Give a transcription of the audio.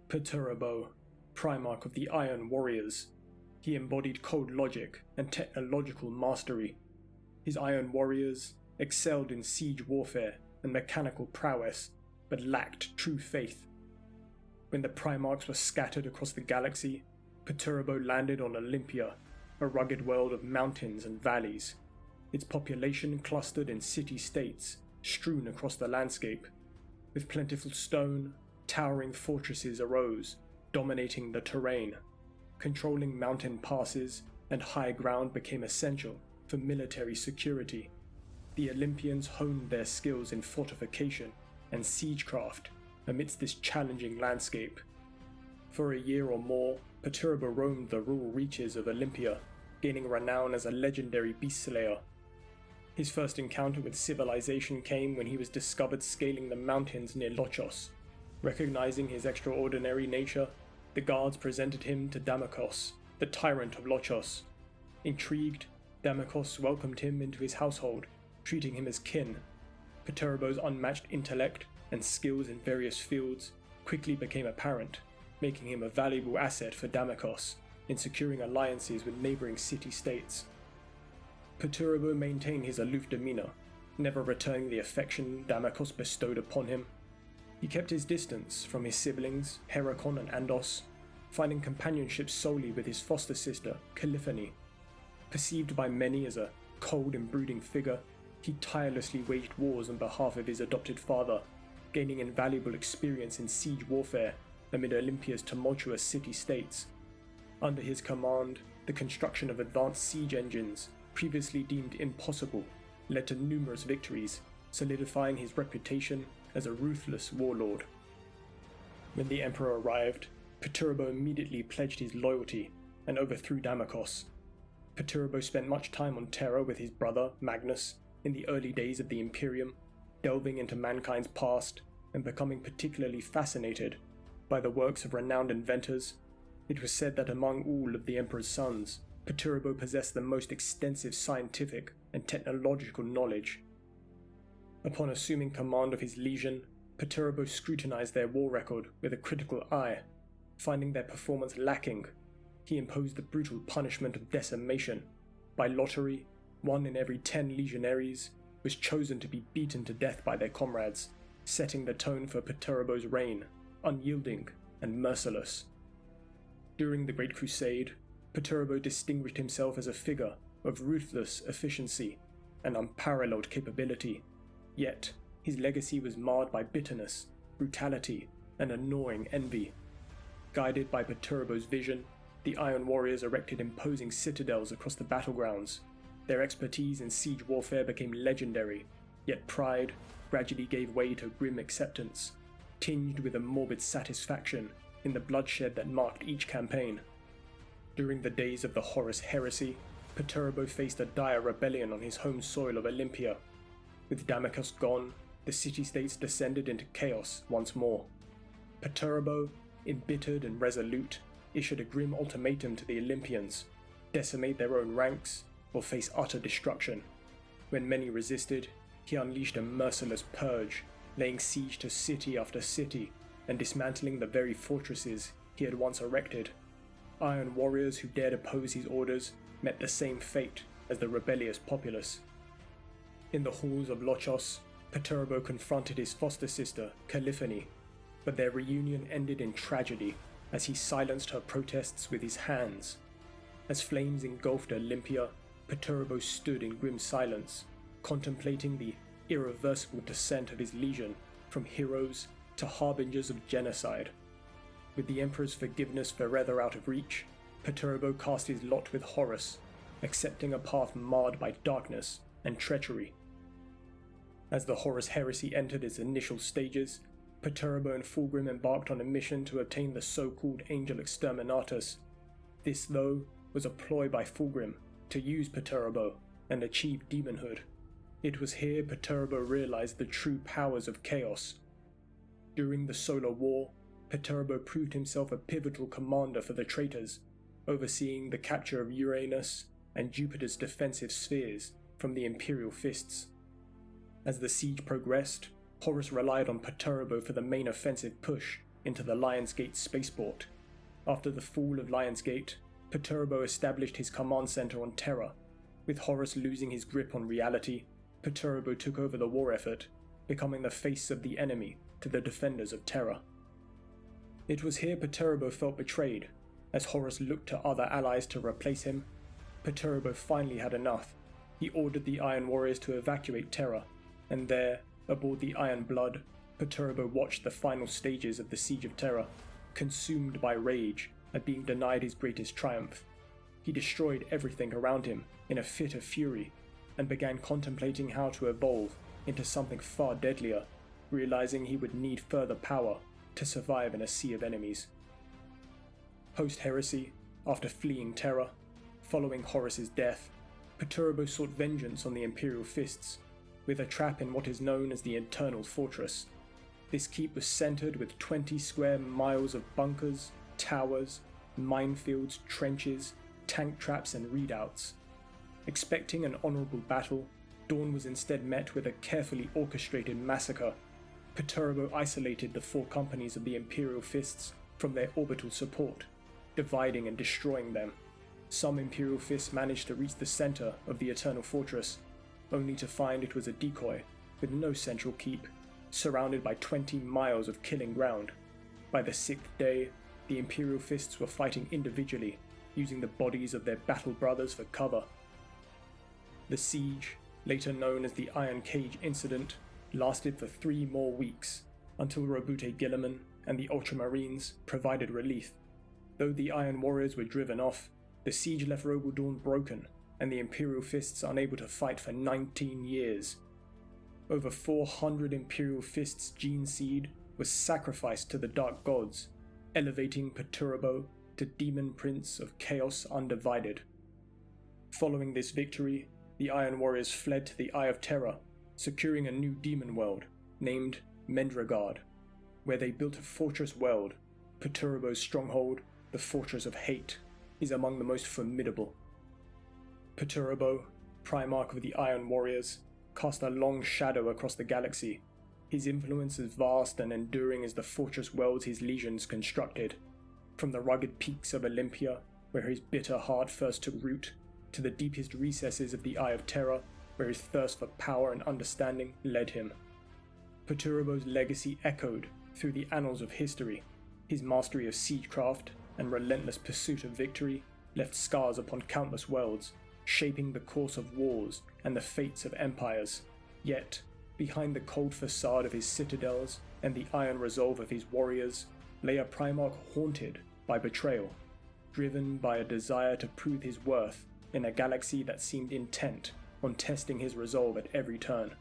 Perturabo, Primarch of the Iron Warriors. He embodied cold logic and technological mastery. His Iron Warriors excelled in siege warfare and mechanical prowess, but lacked true faith. When the Primarchs were scattered across the galaxy, Perturabo landed on Olympia, a rugged world of mountains and valleys. Its population clustered in city-states strewn across the landscape. With plentiful stone, towering fortresses arose, dominating the terrain. Controlling mountain passes and high ground became essential for military security. The Olympians honed their skills in fortification and siegecraft amidst this challenging landscape. For a year or more, Perturabo roamed the rural reaches of Olympia, gaining renown as a legendary beast slayer. His first encounter with civilization came when he was discovered scaling the mountains near Lochos. Recognizing his extraordinary nature, the guards presented him to Damokos, the tyrant of Lochos. Intrigued, Damokos welcomed him into his household, treating him as kin. Perturabo's unmatched intellect and skills in various fields quickly became apparent, making him a valuable asset for Damokos in securing alliances with neighboring city-states. Perturabo maintained his aloof demeanor, never returning the affection Damokos bestowed upon him. He kept his distance from his siblings, Heracon and Andos, finding companionship solely with his foster sister, Caliphany. Perceived by many as a cold and brooding figure, he tirelessly waged wars on behalf of his adopted father, gaining invaluable experience in siege warfare amid Olympia's tumultuous city-states. Under his command, the construction of advanced siege engines, previously deemed impossible, led to numerous victories, solidifying his reputation as a ruthless warlord. When the Emperor arrived, Perturabo immediately pledged his loyalty and overthrew Damokos. Perturabo spent much time on Terra with his brother, Magnus, in the early days of the Imperium, delving into mankind's past and becoming particularly fascinated by the works of renowned inventors. It was said that among all of the Emperor's sons, Perturabo possessed the most extensive scientific and technological knowledge. Upon assuming command of his legion, Perturabo scrutinized their war record with a critical eye. Finding their performance lacking, he imposed the brutal punishment of decimation. By lottery, 1 in every 10 legionaries was chosen to be beaten to death by their comrades, setting the tone for Perturabo's reign, unyielding and merciless. During the Great Crusade, Perturabo distinguished himself as a figure of ruthless efficiency and unparalleled capability, yet his legacy was marred by bitterness, brutality, and a gnawing envy. Guided by Perturabo's vision, the Iron Warriors erected imposing citadels across the battlegrounds. Their expertise in siege warfare became legendary, yet pride gradually gave way to grim acceptance, tinged with a morbid satisfaction in the bloodshed that marked each campaign. During the days of the Horus Heresy, Perturabo faced a dire rebellion on his home soil of Olympia. With Damokos gone, the city-states descended into chaos once more. Perturabo, embittered and resolute, issued a grim ultimatum to the Olympians: decimate their own ranks or face utter destruction. When many resisted, he unleashed a merciless purge, laying siege to city after city and dismantling the very fortresses he had once erected. Iron warriors who dared oppose his orders met the same fate as the rebellious populace. In the halls of Lochos, Perturabo confronted his foster sister, Caliphany, but their reunion ended in tragedy as he silenced her protests with his hands. As flames engulfed Olympia, Perturabo stood in grim silence, contemplating the irreversible descent of his legion from heroes to harbingers of genocide. With the Emperor's forgiveness forever out of reach, Perturabo cast his lot with Horus, accepting a path marred by darkness and treachery. As the Horus Heresy entered its initial stages, Perturabo and Fulgrim embarked on a mission to obtain the so-called Angel Exterminatus. This, though, was a ploy by Fulgrim to use Perturabo and achieve demonhood. It was here Perturabo realized the true powers of chaos. During the Solar War, Perturabo proved himself a pivotal commander for the traitors, overseeing the capture of Uranus and Jupiter's defensive spheres from the Imperial fists. As the siege progressed, Horus relied on Perturabo for the main offensive push into the Lionsgate spaceport. After the fall of Lionsgate, Perturabo established his command center on Terra. With Horus losing his grip on reality, Perturabo took over the war effort, becoming the face of the enemy to the defenders of Terra. It was here Perturabo felt betrayed, as Horus looked to other allies to replace him. Perturabo finally had enough. He ordered the Iron Warriors to evacuate Terra, and there, aboard the Iron Blood, Perturabo watched the final stages of the Siege of Terra, consumed by rage at being denied his greatest triumph. He destroyed everything around him in a fit of fury, and began contemplating how to evolve into something far deadlier, realizing he would need further power to survive in a sea of enemies. Post-Heresy, after fleeing Terra, following Horus's death, Perturabo sought vengeance on the Imperial Fists, with a trap in what is known as the Eternal Fortress. This keep was centered with 20 square miles of bunkers, towers, minefields, trenches, tank traps and readouts. Expecting an honorable battle, Dawn was instead met with a carefully orchestrated massacre. Perturabo isolated the 4 companies of the Imperial Fists from their orbital support, dividing and destroying them. Some Imperial Fists managed to reach the center of the Eternal Fortress, only to find it was a decoy with no central keep, surrounded by 20 miles of killing ground. By the 6th day, the Imperial Fists were fighting individually, using the bodies of their battle brothers for cover. The siege, later known as the Iron Cage Incident, lasted for 3 more weeks, until Robute Guilliman and the Ultramarines provided relief. Though the Iron Warriors were driven off, the siege left Rogel Dawn broken, and the Imperial Fists unable to fight for 19 years. Over 400 Imperial Fists gene seed was sacrificed to the Dark Gods, elevating Perturabo to Demon Prince of Chaos Undivided. Following this victory, the Iron Warriors fled to the Eye of Terror, securing a new demon world named Mendragard, where they built a fortress world. Perturabo's stronghold, the Fortress of Hate, is among the most formidable. Perturabo, Primarch of the Iron Warriors, cast a long shadow across the galaxy. His influence is vast and enduring as the fortress worlds his legions constructed. From the rugged peaks of Olympia, where his bitter heart first took root, to the deepest recesses of the Eye of Terror, where his thirst for power and understanding led him. Perturabo's legacy echoed through the annals of history. His mastery of siegecraft and relentless pursuit of victory left scars upon countless worlds, shaping the course of wars and the fates of empires. Yet, behind the cold facade of his citadels and the iron resolve of his warriors, lay a Primarch haunted by betrayal, driven by a desire to prove his worth in a galaxy that seemed intent on testing his resolve at every turn.